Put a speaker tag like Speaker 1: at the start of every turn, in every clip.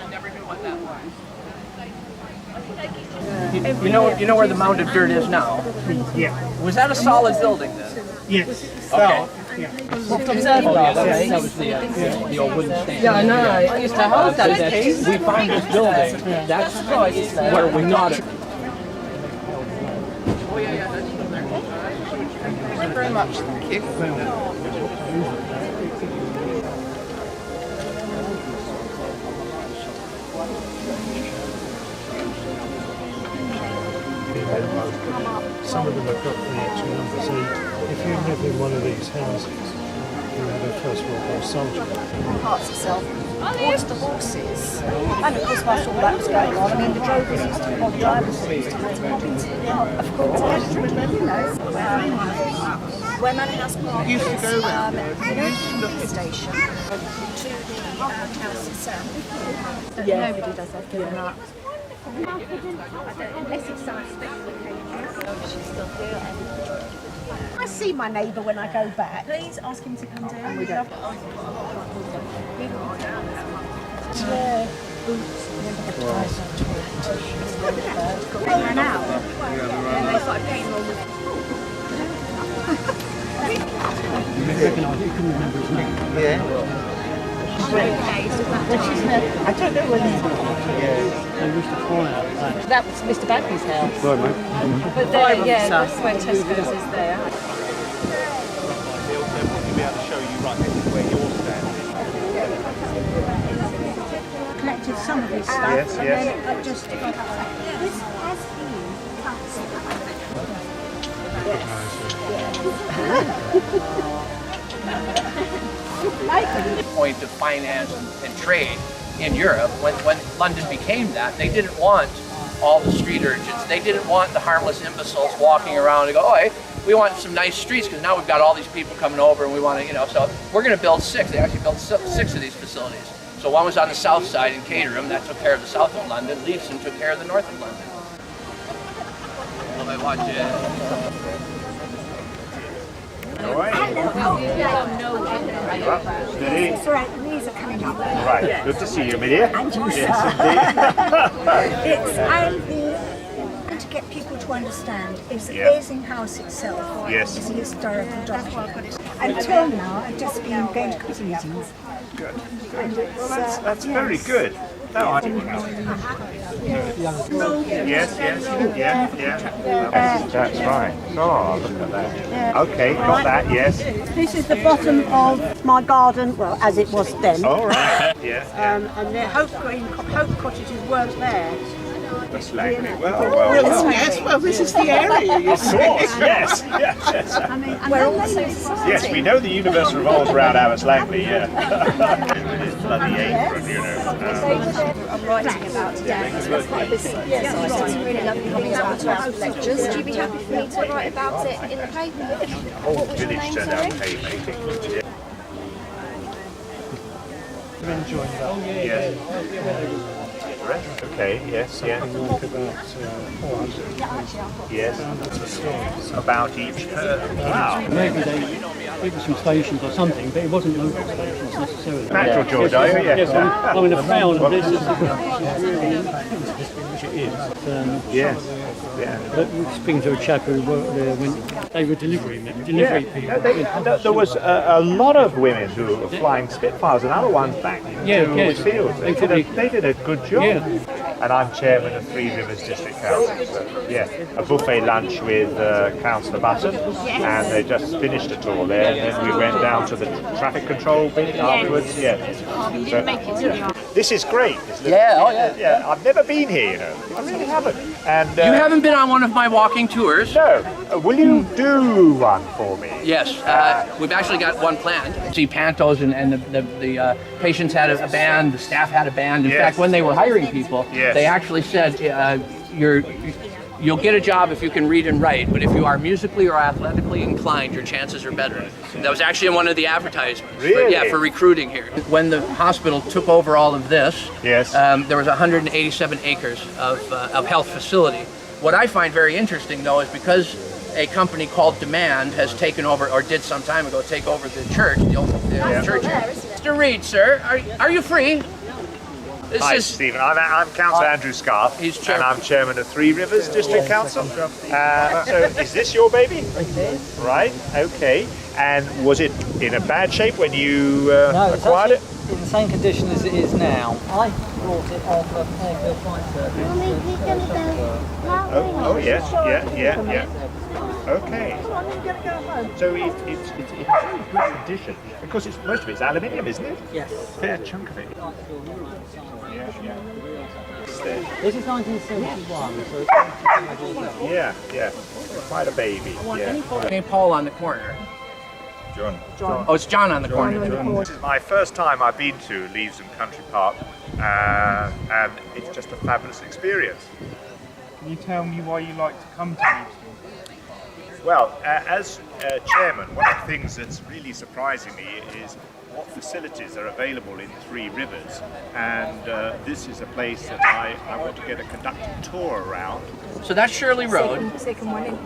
Speaker 1: Never knew what that was. You know where the mound of dirt is now?
Speaker 2: Yeah.
Speaker 1: Was that a solid building then?
Speaker 2: Yes.
Speaker 1: Okay.
Speaker 2: Yeah.
Speaker 1: That was the old wooden stand.
Speaker 3: Yeah, I know. I used to hold that piece.
Speaker 1: We found this building. That's where we got it.
Speaker 3: Thank you very much. Thank you.
Speaker 2: Some of them have got the actual numbers. So if you live in one of these houses, you have a First World War soldier.
Speaker 4: Parts itself, towards the horses, and of course whilst all that was going on, I mean the drovers used to, or the drivers used to have, of course, where Manor House Park is, you know, the station to the house itself. Yeah. Nobody does have given up. I see my neighbour when I go back. Please ask him to come down. We don't. Yeah. They ran out. And they started getting all the...
Speaker 2: You can remember his name.
Speaker 4: Yeah.
Speaker 3: I don't know whether
Speaker 2: They used to fly out.
Speaker 3: that was Mr. Bagby's house.
Speaker 2: Sorry, mate.
Speaker 3: But there, yeah, that's where Tesco's is there.
Speaker 5: They'll probably be able to show you right where you're standing.
Speaker 4: Collected some of his stuff, and then it just...
Speaker 1: Point of finance and trade in Europe, when London became that, they didn't want all the street urchins. They didn't want the harmless imbeciles walking around and go, oh, hey, we want some nice streets because now we've got all these people coming over and we want to, you know, so we're going to build 6. They actually built 6 of these facilities. So one was on the south side in Caterham, that took care of the south of London. Leavesden took care of the north of London. Well, I watch it.
Speaker 5: All right. Steady.
Speaker 4: It's all right, the knees are coming up.
Speaker 5: Right. Good to see you, my dear.
Speaker 4: And you, sir. And to get people to understand, is the Leavesden House itself is a historical document. Until now, I've just been going to committee meetings.
Speaker 5: Good. Well, that's very good. No, I didn't know. Yes. That's right. Oh, look at that. Okay, got that, yes.
Speaker 4: This is the bottom of my garden, well, as it was then.
Speaker 5: All right. Yes.
Speaker 4: And the Hope cottages weren't there.
Speaker 5: That's Langley. Well.
Speaker 3: Yes, well, this is the area, you
Speaker 5: Of course, yes.
Speaker 4: I mean, and we're also
Speaker 5: Yes, we know the universe revolves around Alice Langley, yeah. With his bloody apron, you know.
Speaker 4: I'm writing about today. It's quite a busy site. So it's really lovely coming out to our lectures. Would you be happy for me to write about it in the paper?
Speaker 5: The whole village turned out haymaking.
Speaker 2: Enjoying that.
Speaker 5: Yes. Okay, yes. Yes. About each wow.
Speaker 6: Maybe they give us some stations or something, but it wasn't local stations necessarily.
Speaker 5: Natural George, are you? Yes.
Speaker 6: I mean, I found this is which it is.
Speaker 5: Yes. Yeah.
Speaker 6: But speaking to a chap who worked there when they were delivery people.
Speaker 5: There was a lot of women who were flying Spitfires and other ones back to the fields. They did a good job.
Speaker 6: Yeah.
Speaker 5: And I'm chairman of Three Rivers District Council. So, yeah, a buffet lunch with Councillor Button, and they just finished a tour there, and then we went down to the traffic control bit afterwards. Yeah. So, this is great. Isn't it? Yeah. I've never been here, you know. I really haven't. And
Speaker 1: You haven't been on one of my walking tours?
Speaker 5: No. Will you do one for me?
Speaker 1: Yes, we've actually got one planned. See, Pantos and the patients had a band, the staff had a band. In fact, when they were hiring people, they actually said, you'll get a job if you can read and write, but if you are musically or athletically inclined, your chances are better. That was actually in one of the advertisements.
Speaker 5: Really?
Speaker 1: For recruiting here. When the hospital took over all of this, there was 187 acres of health facility. What I find very interesting, though, is because a company called Demand has taken over, or did some time ago, take over the church, the old church here. Mr. Reed, sir, are you free?
Speaker 5: Hi, Stephen. I'm Councillor Andrew Scarf, and I'm chairman of Three Rivers District Council. So, is this your baby? Right. Okay. And was it in a bad shape when you acquired it?
Speaker 7: In the same condition as it is now. I brought it off of Airfield Flight Service.
Speaker 5: Oh yeah. Okay. So it's in very good condition because most of it's aluminium, isn't it?
Speaker 7: Yes.
Speaker 5: Fair chunk of it.
Speaker 7: This is 1971, so it's
Speaker 5: Yeah. Quite a baby. Yeah.
Speaker 1: Paul on the corner.
Speaker 5: John.
Speaker 1: Oh, it's John on the corner.
Speaker 5: This is my first time I've been to Leavesden Country Park, and it's just a fabulous experience.
Speaker 8: Can you tell me why you like to come to Leavesden?
Speaker 5: Well, as chairman, one of the things that's really surprising me is what facilities are available in Three Rivers, and this is a place that I want to get a conducted tour around.
Speaker 1: So that's Shirley Road.
Speaker 4: Second one in.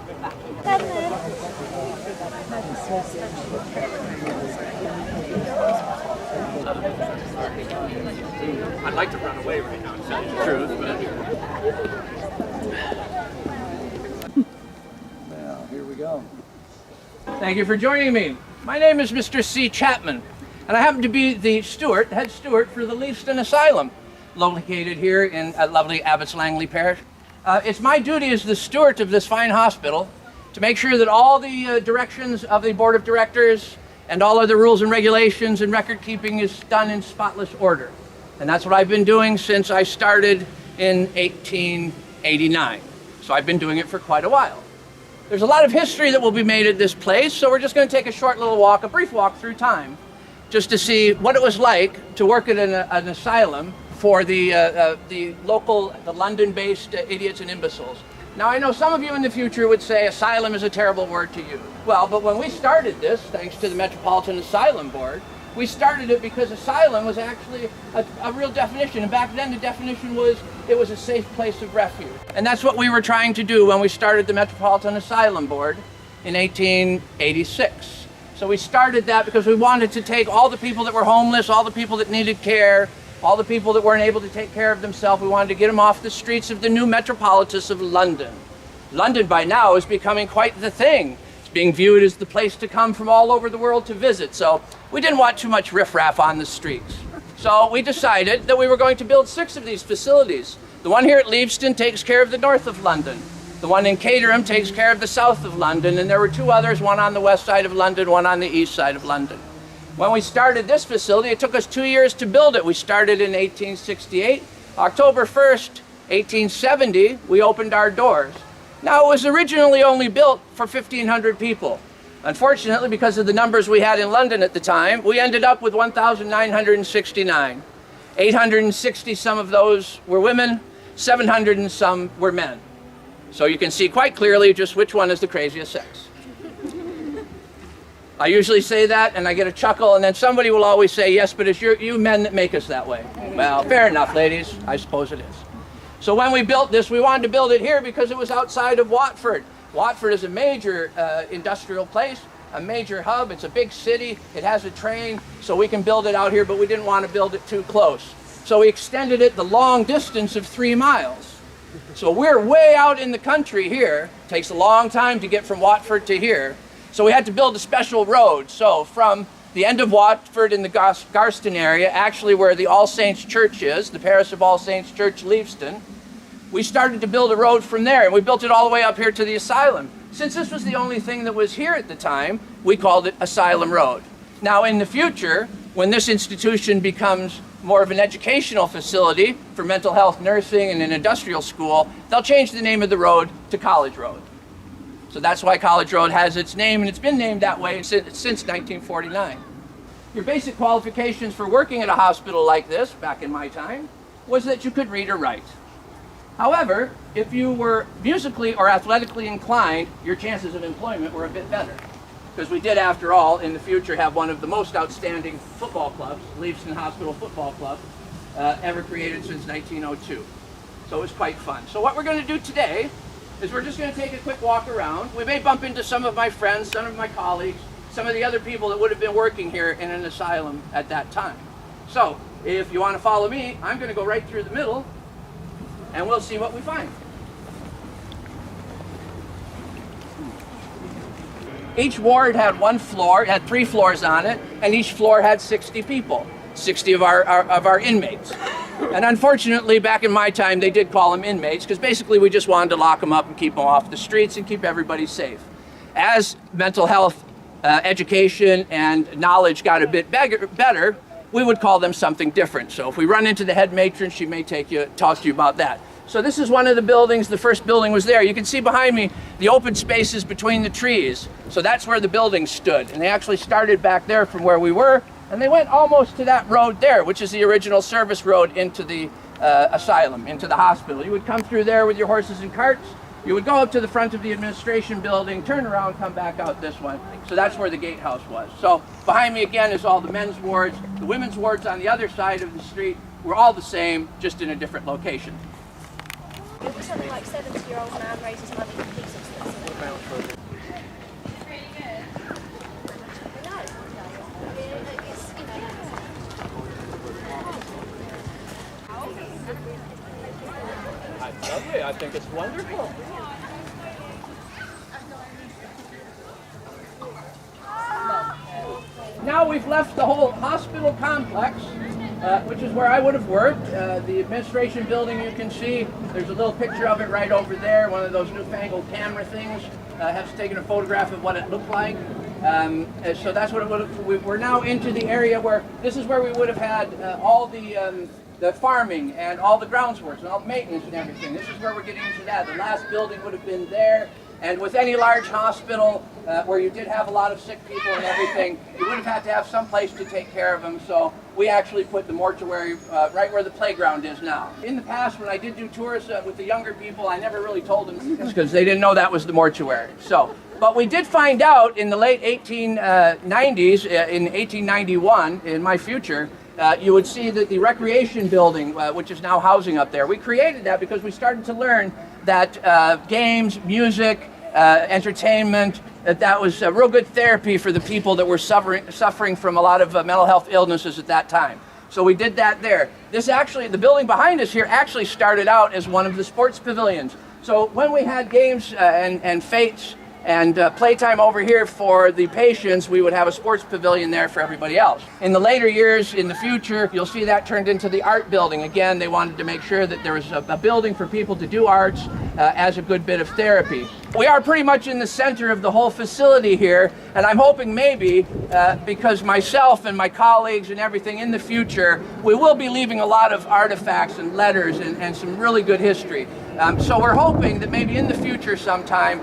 Speaker 1: I'd like to run away right now and tell you the truth, but...
Speaker 6: Well, here we go.
Speaker 1: Thank you for joining me. My name is Mr. C. Chapman, and I happen to be the head steward for the Leavesden Asylum, located here in lovely Abbots Langley Parish. It's my duty as the steward of this fine hospital to make sure that all the directions of the Board of Directors and all other rules and regulations and record keeping is done in spotless order. And that's what I've been doing since I started in 1889. So I've been doing it for quite a while. There's a lot of history that will be made at this place, so we're just going to take a short little walk, a brief walk through time, just to see what it was like to work at an asylum for the local, the London-based idiots and imbeciles. Now, I know some of you in the future would say asylum is a terrible word to use. Well, but when we started this, thanks to the Metropolitan Asylum Board, we started it because asylum was actually a real definition. And back then, the definition was it was a safe place of refuge. And that's what we were trying to do when we started the Metropolitan Asylum Board in 1886. So we started that because we wanted to take all the people that were homeless, all the people that needed care, all the people that weren't able to take care of themselves. We wanted to get them off the streets of the new metropolis of London. London by now is becoming quite the thing. It's being viewed as the place to come from all over the world to visit. So we didn't want too much riffraff on the streets. So we decided that we were going to build 6 of these facilities. The one here at Leavesden takes care of the north of London. The one in Caterham takes care of the south of London, and there were 2 others, one on the west side of London, one on the east side of London. When we started this facility, it took us 2 years to build it. We started in 1868. October 1st, 1870, we opened our doors. Now, it was originally only built for 1,500 people. Unfortunately, because of the numbers we had in London at the time, we ended up with 1,969. 860 some of those were women, 700 and some were men. So you can see quite clearly just which one is the craziest sex. I usually say that and I get a chuckle, and then somebody will always say, yes, but it's you men that make us that way. Well, fair enough, ladies. I suppose it is. So when we built this, we wanted to build it here because it was outside of Watford. Watford is a major industrial place, a major hub. It's a big city. It has a train, so we can build it out here, but we didn't want to build it too close. So we extended it the long distance of 3 miles. So we're way out in the country here. It takes a long time to get from Watford to here. So we had to build a special road. So from the end of Watford in the Garston area, actually where the All Saints Church is, the parish of All Saints Church, Leavesden, we started to build a road from there, and we built it all the way up here to the asylum. Since this was the only thing that was here at the time, we called it Asylum Road. Now in the future, when this institution becomes more of an educational facility for mental health nursing and an industrial school, they'll change the name of the road to College Road. So that's why College Road has its name, and it's been named that way since 1949. Your basic qualifications for working at a hospital like this, back in my time, was that you could read or write. However, if you were musically or athletically inclined, your chances of employment were a bit better. Because we did, after all, in the future have one of the most outstanding football clubs, Leavesden Hospital Football Club, ever created since 1902. So it was quite fun. So what we're going to do today is we're just going to take a quick walk around. We may bump into some of my friends, some of my colleagues, some of the other people that would have been working here in an asylum at that time. So, if you want to follow me, I'm going to go right through the middle, and we'll see what we find. Each ward had one floor, had 3 floors on it, and each floor had 60 people, 60 of our inmates. And unfortunately, back in my time, they did call them inmates, because basically we just wanted to lock them up and keep them off the streets and keep everybody safe. As mental health education and knowledge got a bit better, we would call them something different. So if we run into the head matron, she may talk to you about that. So this is one of the buildings. The first building was there. You can see behind me the open spaces between the trees. So that's where the building stood. And they actually started back there from where we were, and they went almost to that road there, which is the original service road into the asylum, into the hospital. You would come through there with your horses and carts. You would go up to the front of the administration building, turn around, come back out this one. So that's where the gatehouse was. So behind me again is all the men's wards. The women's wards on the other side of the street were all the same, just in a different location.
Speaker 9: It was something like 70-year-old man raises money for peace expenses.
Speaker 1: Lovely. I think it's wonderful. Now we've left the whole hospital complex, which is where I would have worked. The administration building, you can see, there's a little picture of it right over there. One of those newfangled camera things has taken a photograph of what it looked like. So that's what it would have. We're now into the area where this is where we would have had all the farming and all the grounds works and all the maintenance and everything. This is where we're getting into that. The last building would have been there. And with any large hospital where you did have a lot of sick people and everything, you would have had to have some place to take care of them. So we actually put the mortuary right where the playground is now. In the past, when I did do tours with the younger people, I never really told them because they didn't know that was the mortuary. So, but we did find out in the late 1890s, in 1891, in my future, you would see that the recreation building, which is now housing up there, we created that because we started to learn that games, music, entertainment, that was a real good therapy for the people that were suffering from a lot of mental health illnesses at that time. So we did that there. This actually, the building behind us here actually started out as one of the sports pavilions. So when we had games and fetes and playtime over here for the patients, we would have a sports pavilion there for everybody else. In the later years, in the future, you'll see that turned into the art building. Again, they wanted to make sure that there was a building for people to do arts as a good bit of therapy. We are pretty much in the center of the whole facility here, and I'm hoping maybe, because myself and my colleagues and everything in the future, we will be leaving a lot of artifacts and letters and some really good history. So we're hoping that maybe in the future sometime,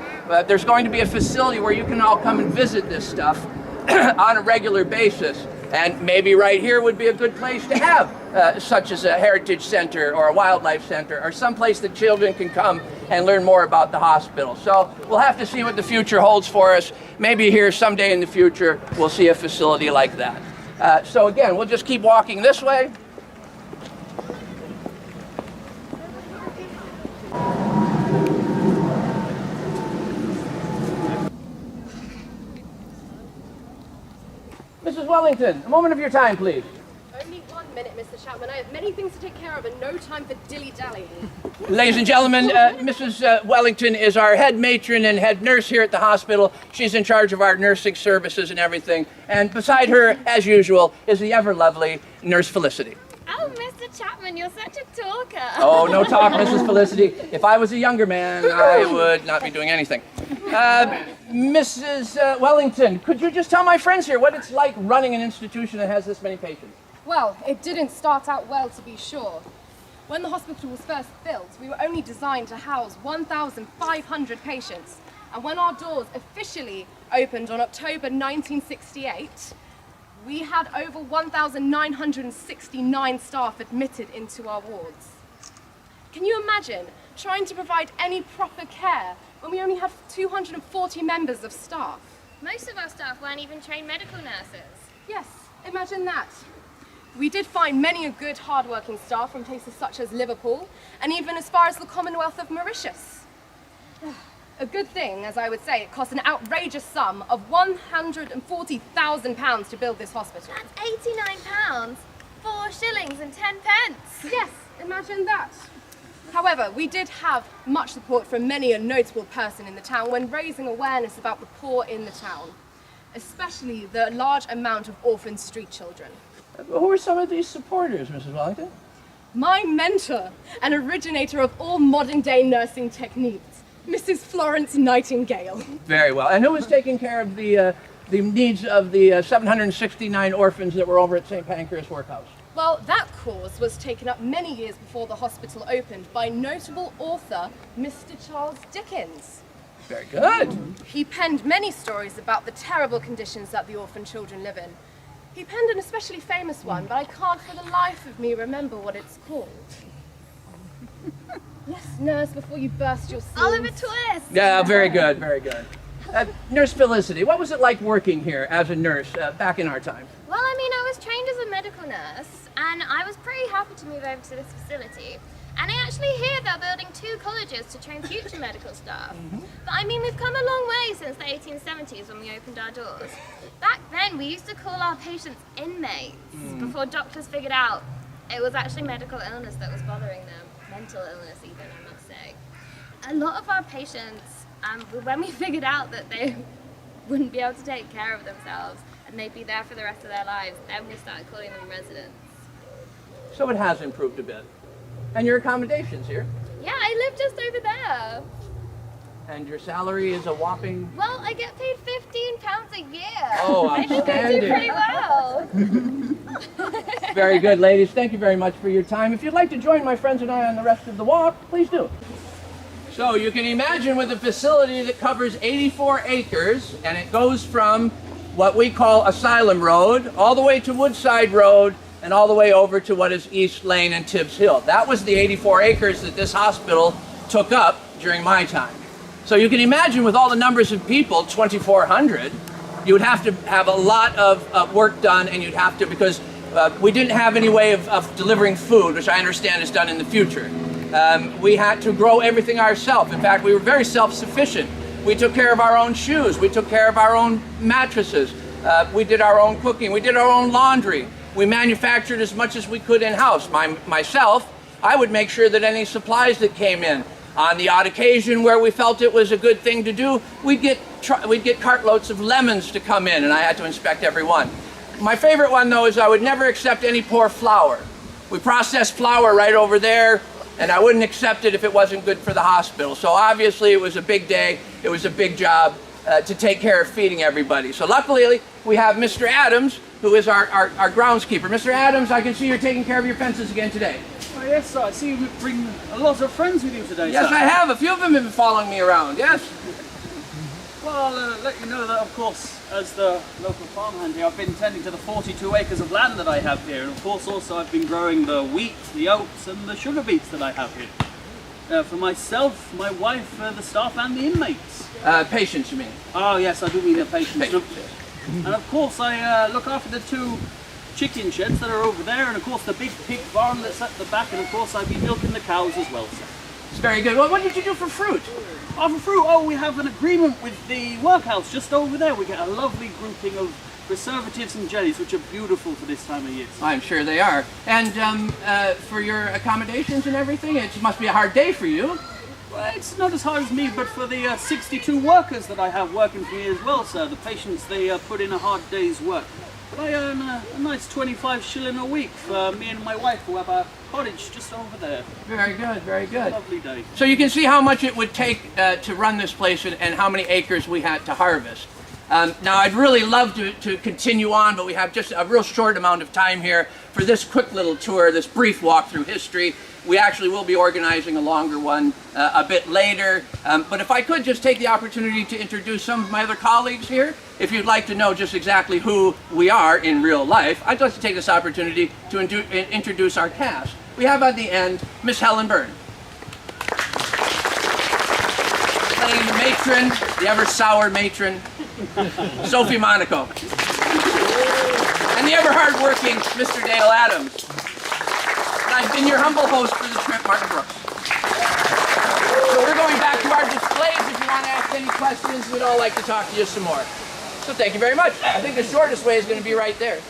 Speaker 1: there's going to be a facility where you can all come and visit this stuff on a regular basis. And maybe right here would be a good place to have such as a heritage center or a wildlife center or someplace that children can come and learn more about the hospital. So we'll have to see what the future holds for us. Maybe here someday in the future we'll see a facility like that. So again, we'll just keep walking this way. Mrs. Wellington, a moment of your time, please.
Speaker 10: Only 1 minute, Mr. Chapman. I have many things to take care of and no time for dilly-dallying.
Speaker 1: Ladies and gentlemen, Mrs. Wellington is our head matron and head nurse here at the hospital. She's in charge of our nursing services and everything. And beside her, as usual, is the ever-lovely Nurse Felicity.
Speaker 9: Oh, Mr. Chapman, you're such a talker.
Speaker 1: Oh, no talk, Mrs. Felicity. If I was a younger man, I would not be doing anything. Mrs. Wellington, could you just tell my friends here what it's like running an institution that has this many patients?
Speaker 10: Well, it didn't start out well, to be sure. When the hospital was first built, we were only designed to house 1,500 patients. And when our doors officially opened on October 1968, we had over 1,969 staff admitted into our wards. Can you imagine trying to provide any proper care when we only have 240 members of staff?
Speaker 9: Most of our staff weren't even trained medical nurses.
Speaker 10: Yes, imagine that. We did find many a good, hard-working staff from places such as Liverpool, and even as far as the Commonwealth of Mauritius. A good thing, as I would say, it cost an outrageous sum of £140,000 to build this hospital.
Speaker 9: That's £89, 4 shillings and 10 pence.
Speaker 10: Yes, imagine that. However, we did have much support from many a notable person in the town when raising awareness about the poor in the town, especially the large amount of orphan street children.
Speaker 1: Who are some of these supporters, Mrs. Wellington?
Speaker 10: My mentor and originator of all modern-day nursing techniques, Mrs. Florence Nightingale.
Speaker 1: Very well. And who was taking care of the needs of the 769 orphans that were over at St. Pancras Workhouse?
Speaker 10: Well, that cause was taken up many years before the hospital opened by notable author Mr. Charles Dickens.
Speaker 1: Very good.
Speaker 10: He penned many stories about the terrible conditions that the orphan children live in. He penned an especially famous one, but I can't for the life of me remember what it's called. Yes, nurse, before you burst your seams.
Speaker 9: Oliver Twist!
Speaker 1: Yeah, very good, very good. Nurse Felicity, what was it like working here as a nurse back in our time?
Speaker 9: Well, I mean, I was trained as a medical nurse, and I was pretty happy to move over to this facility. And I actually hear they're building 2 colleges to train future medical staff. But I mean, we've come a long way since the 1870s when we opened our doors. Back then, we used to call our patients inmates before doctors figured out it was actually medical illness that was bothering them. Mental illness even, I must say. A lot of our patients, when we figured out that they wouldn't be able to take care of themselves and they'd be there for the rest of their lives, then we started calling them residents.
Speaker 1: So it has improved a bit. And your accommodations here?
Speaker 9: Yeah, I live just over there.
Speaker 1: And your salary is a whopping...
Speaker 9: Well, I get paid £15 a year.
Speaker 1: Oh,
Speaker 9: I think I do pretty well.
Speaker 1: Very good, ladies. Thank you very much for your time. If you'd like to join my friends and I on the rest of the walk, please do. So you can imagine with a facility that covers 84 acres, and it goes from what we call Asylum Road, all the way to Woodside Road, and all the way over to what is East Lane and Tibbs Hill. That was the 84 acres that this hospital took up during my time. So you can imagine with all the numbers of people, 2,400, you would have to have a lot of work done, and you'd have to, because we didn't have any way of delivering food, which I understand is done in the future. We had to grow everything ourselves. In fact, we were very self-sufficient. We took care of our own shoes. We took care of our own mattresses. We did our own cooking. We did our own laundry. We manufactured as much as we could in-house. Myself, I would make sure that any supplies that came in, on the odd occasion where we felt it was a good thing to do, we'd get cartloads of lemons to come in, and I had to inspect every one. My favorite one, though, is I would never accept any poor flour. We processed flour right over there, and I wouldn't accept it if it wasn't good for the hospital. So obviously it was a big day, it was a big job to take care of feeding everybody. So luckily we have Mr. Adams, who is our groundskeeper. Mr. Adams, I can see you're taking care of your fences again today.
Speaker 6: Oh, yes, sir. I see you bring a lot of friends with you today,
Speaker 1: Yes,
Speaker 6: sir.
Speaker 1: I have. A few of them have been following me around, yes.
Speaker 6: Well, I'll let you know that, of course, as the local farmhand here, I've been tending to the 42 acres of land that I have here. And of course, also, I've been growing the wheat, the oats, and the sugar beets that I have here. For myself, my wife, the staff, and the inmates.
Speaker 1: Patients, you mean?
Speaker 6: Oh, yes, I do mean the patients.
Speaker 1: Patients, yes.
Speaker 6: And of course, I look after the 2 chicken sheds that are over there, and of course the big pig barn that's at the back, and of course I've been milking the cows as well, sir.
Speaker 1: It's very good. Well, what did you do for fruit?
Speaker 6: Oh, for fruit, we have an agreement with the workhouse just over there. We get a lovely grouping of preservatives and jellies, which are beautiful for this time of year.
Speaker 1: I'm sure they are. And for your accommodations and everything, it must be a hard day for you.
Speaker 6: Well, it's not as hard as me, but for the 62 workers that I have working for me as well, sir, the patients, they put in a hard day's work. But I earn a nice 25 shilling a week for me and my wife, who have a cottage just over there.
Speaker 1: Very good, very good.
Speaker 6: Lovely day.
Speaker 1: So you can see how much it would take to run this place and how many acres we had to harvest. Now, I'd really love to continue on, but we have just a real short amount of time here for this quick little tour, this brief walk through history. We actually will be organizing a longer one a bit later. But if I could just take the opportunity to introduce some of my other colleagues here, if you'd like to know just exactly who we are in real life, I'd like to take this opportunity to introduce our cast. We have at the end Miss Helen Byrne, playing the matron, the ever-sour matron, Sophie Monaco, and the ever-hard-working Mr. Dale Adams. And I've been your humble host for the trip, Martin Brooks. So we're going back to our displays. If you want to ask any questions, we'd all like to talk to you some more. So thank you very much. I think the shortest way is going to be right there.